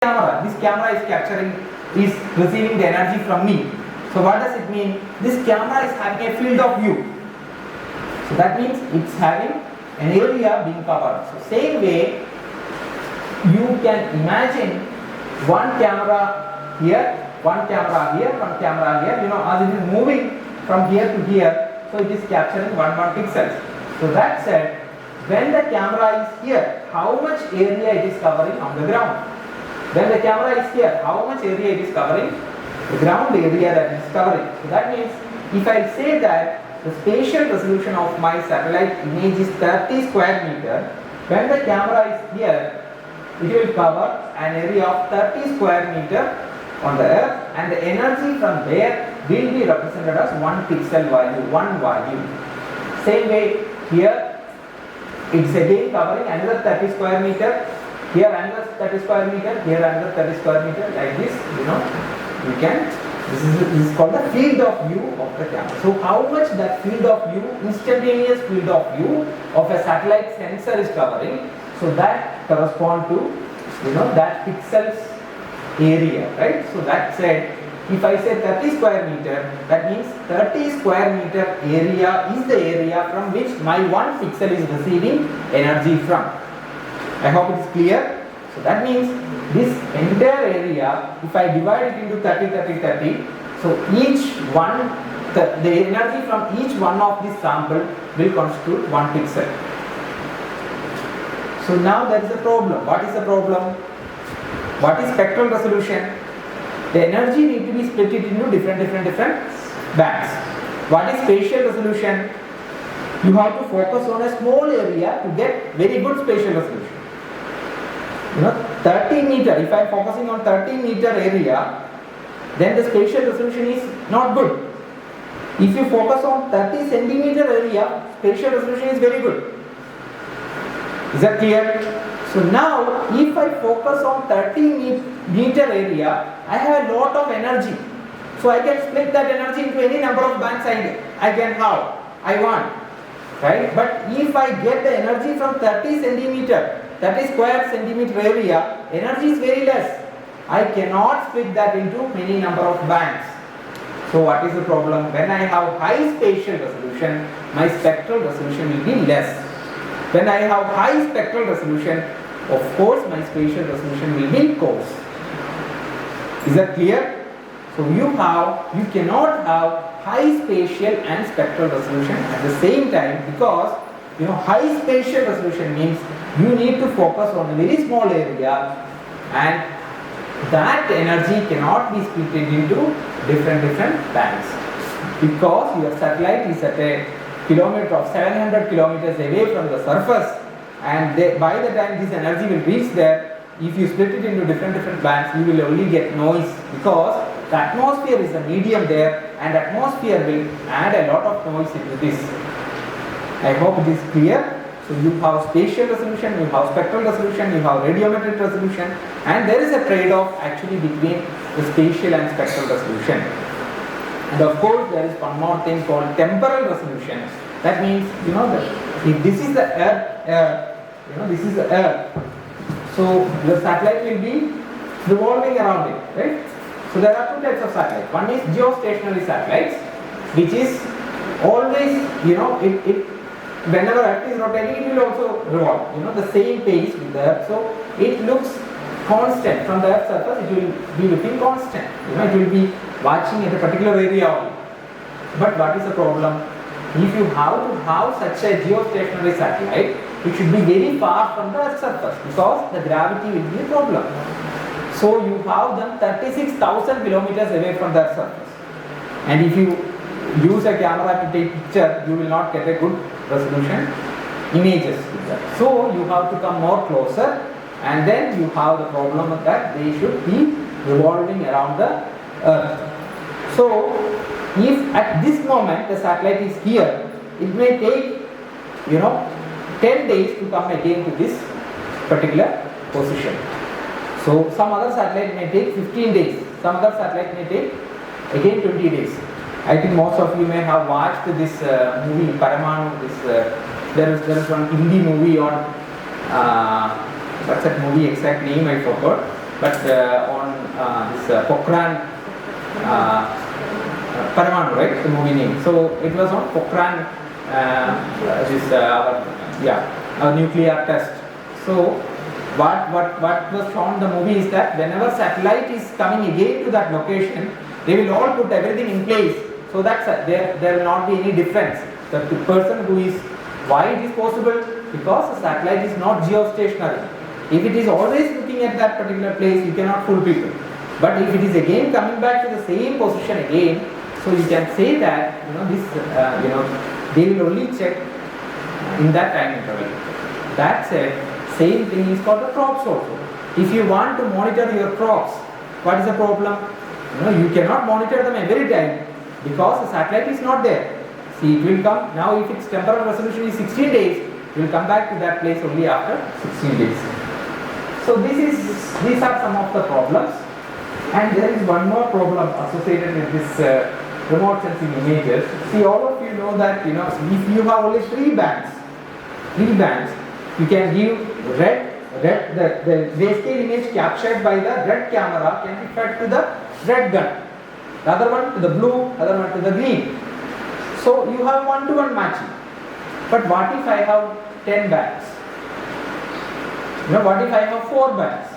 camera. This camera is receiving the energy from me. So what does it mean? This camera is having a field of view. So that means it's having an area being covered. So same way, you can imagine one camera here, one camera here, one camera here. As it is moving from here to here, so it is capturing 1 pixels. So that said, when the camera is here, how much area it is covering on the ground? When the camera is here, how much area it is covering? The ground area that it is covering. So that means, if I say that the spatial resolution of my satellite image is 30 square meter, when the camera is here, it will cover an area of 30 square meter on the earth, and the energy from there will be represented as 1 pixel value, one value. Same way, here it's again covering another 30 square meter, here another 30 square meter, here another 30 square meter, like this. You can, this is called the field of view of the camera. So how much that field of view, instantaneous field of view of a satellite sensor is covering, so that correspond to that pixels area, right? So that said, if I say 30 square meter, that means 30 square meter area is the area from which my 1 pixel is receiving energy from. I hope it is clear. So that means this entire area, if I divide it into 30, 30, 30, so each one, the energy from each one of this sample will constitute 1 pixel. So now there is a problem. What is the problem? What is spectral resolution? The energy need to be split into different bands. What is spatial resolution? You have to focus on a small area to get very good spatial resolution. 30 meter, if I am focusing on 30 meter area, then the spatial resolution is not good. If you focus on 30 centimeter area, spatial resolution is very good. Is that clear? So now, if I focus on 30 meter area, I have a lot of energy. So I can split that energy into any number of bands I can have, I want. Right? But if I get the energy from 30 centimeter, 30 square centimeter area, energy is very less. I cannot split that into many number of bands. So what is the problem? When I have high spatial resolution, my spectral resolution will be less. When I have high spectral resolution, of course my spatial resolution will be coarse. Is that clear? So you cannot have high spatial and spectral resolution at the same time, because high spatial resolution means you need to focus on a very small area, and that energy cannot be split into different bands, because your satellite is at a kilometer of 700 kilometers away from the surface, and by the time this energy will reach there, if you split it into different bands, you will only get noise, because the atmosphere is the medium there, and atmosphere will add a lot of noise into this. I hope it is clear. So you have spatial resolution, you have spectral resolution, you have radiometric resolution, and there is a trade-off actually between the spatial and spectral resolution. And of course, there is one more thing called temporal resolution. That means, if this is the Earth, this is the Earth, so the satellite will be revolving around it, right? So there are two types of satellites. One is geostationary satellites, which is always, whenever Earth is rotating, it will also revolve, the same pace with the Earth. So it looks constant from the Earth's surface, it will be looking constant, it will be watching at a particular area only. But what is the problem? If you have to have such a geostationary satellite, it should be very far from the Earth's surface, because the gravity will be a problem. So you have them 36,000 kilometers away from the Earth's surface. And if you use a camera to take picture, you will not get a good resolution images with that. So you have to come more closer, and then you have the problem that they should be revolving around the Earth. So if at this moment the satellite is here, it may take 10 days to come again to this particular position. So some other satellite may take 15 days, some other satellite may take again 20 days. I think most of you may have watched this movie Paramanu. There is one Hindi movie on what's that movie exact name I forgot. but on this Pokhran Paramanu, right? The movie name. So it was on Pokhran, our nuclear test. So what was shown in the movie is that whenever satellite is coming again to that location, they will all put everything in place, so that there will not be any difference. The person who is, why it is possible? Because the satellite is not geostationary. If it is always looking at that particular place, you cannot fool people. But if it is again coming back to the same position again, so you can say that they will only check in that time interval. That said, same thing is for the crops also. If you want to monitor your crops, what is the problem? You cannot monitor them every time because the satellite is not there. See, it will come now. If its temporal resolution is 16 days, it will come back to that place only after 16 days. So these are some of the problems, and there is one more problem associated with this remote sensing images. See, all of you know that if you have only three bands, you can give red. The grayscale image captured by the red camera can be fed to the red gun, the other one to the blue, other one to the green. So you have one-to-one matching. But what if I have 10 bands? What if I have 4 bands?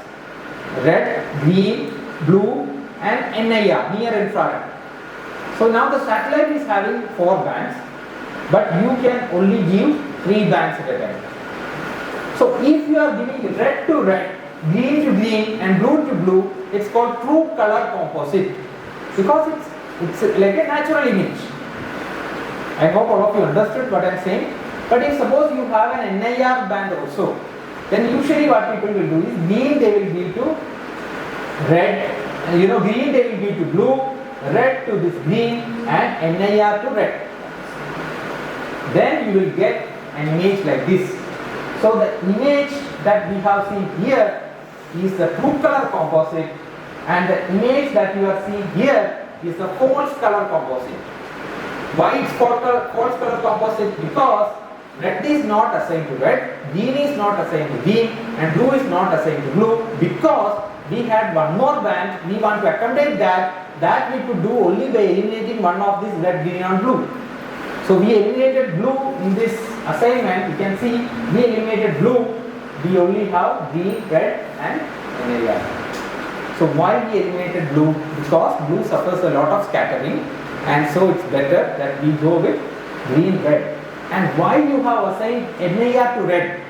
Red, green, blue and NIR, near infrared. So now the satellite is having 4 bands, but you can only give 3 bands at a time. So if you are giving red to red, green to green and blue to blue, it's called true color composite, because it's like a natural image. I hope all of you understood what I am saying. But if suppose you have an NIR band also, then usually what people will do is green they will give to red, green they will give to blue, red to this green and NIR to red. Then you will get an image like this. So the image that we have seen here is the true color composite, and the image that you are seeing here is the false color composite. Why it's false color composite? Because red is not assigned to red, green is not assigned to green and blue is not assigned to blue, because we had one more band. We want to accommodate that we could do only by eliminating one of these red, green and blue. So we eliminated blue in this assignment. You can see we eliminated blue. We only have green, red and NIR. So why we eliminated blue? Because blue suffers a lot of scattering, and so it's better that we go with green, red. And why you have assigned NIR to red?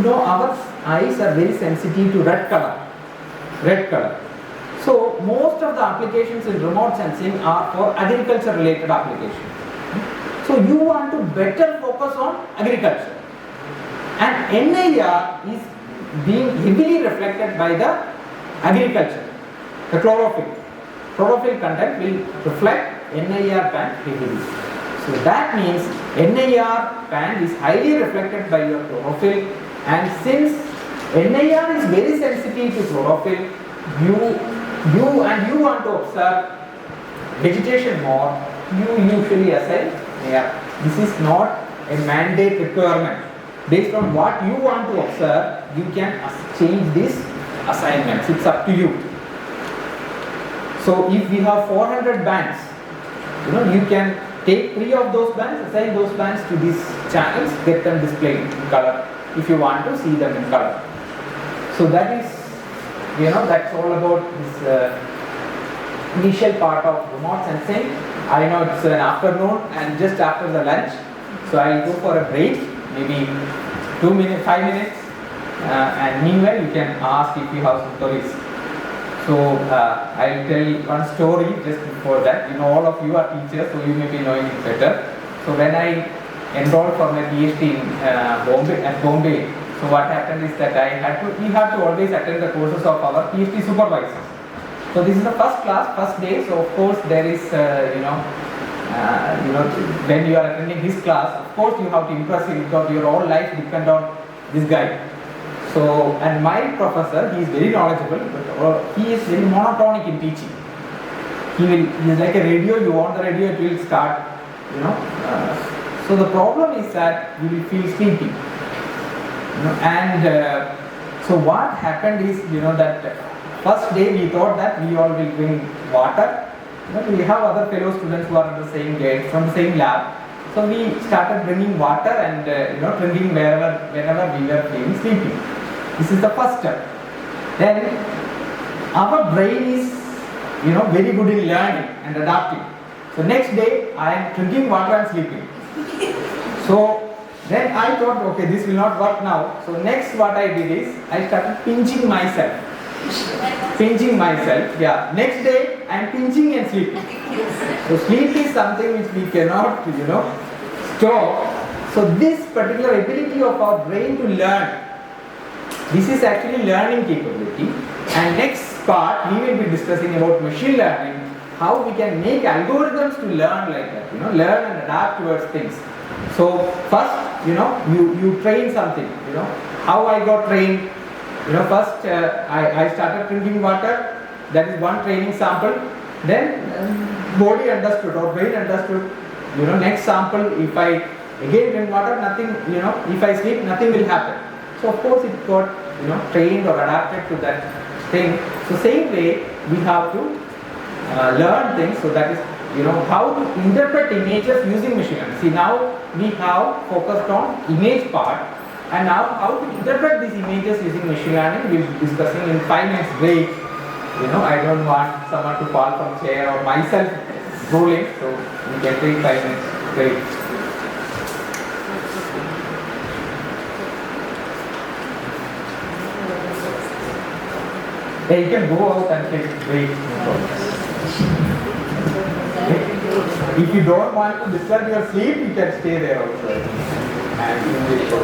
Our eyes are very sensitive to red color. So most of the applications in remote sensing are for agriculture related applications. So you want to better focus on agriculture, and NIR is being heavily reflected by the agriculture. The chlorophyll content will reflect NIR band heavily. So that means NIR band is highly reflected by your chlorophyll, and since NIR is very sensitive to chlorophyll, you want to observe vegetation more, you usually assign NIR. This is not a mandate requirement. Based on what you want to observe, you can change these assignments. It's up to you. So if we have 400 bands, you can take 3 of those bands, assign those bands to these channels, get them displayed in color if you want to see them in color. So that is, that's all about this initial part of remote sensing. I know it's an afternoon and just after the lunch, so I'll go for a break, maybe 5 minutes, and meanwhile you can ask if you have some queries. So I'll tell one story just before that. All of you are teachers, so you may be knowing it better. So when I enrolled for my PhD in Bombay, so what happened is that we had to always attend the courses of our PhD supervisors. So this is the first class, first day. So of course there is, when you are attending this class, of course you have to impress him, because your whole life depends on this guy. So, and my professor, he is very knowledgeable, but he is very monotonic in teaching. He is like a radio. You on the radio, it will start, So the problem is that you will feel sleepy. So what happened is, that first day we thought that we all will bring water. We have other fellow students who are in the same grade, from the same lab. So we started bringing water and drinking whenever we were feeling sleepy. This is the first step. Then our brain is very good in learning and adapting. So next day I am drinking water and sleeping. So then I thought, okay, this will not work now. So next what I did is I started pinching myself. Yeah. Next day I am pinching and sleeping. So sleep is something which we cannot stop. So this particular ability of our brain to learn, this is actually learning capability. And next part we will be discussing about machine learning, how we can make algorithms to learn like that, learn and adapt towards things. So first, you train something, how I got trained. First I started drinking water. That is one training sample. Then body understood or brain understood. Next sample, if I again drink water, nothing, if I sleep, nothing will happen. So of course it got trained or adapted to that thing. So same way we have to learn things. So that is how to interpret images using machine learning. See, now we have focused on image part, and now how to interpret these images using machine learning we will be discussing in 5 minutes break. I don't want someone to fall from chair or myself rolling, so we can take 5 minutes break. Yeah, you can go out and take break. If you don't want to disturb your sleep, you can stay there also. And you will go.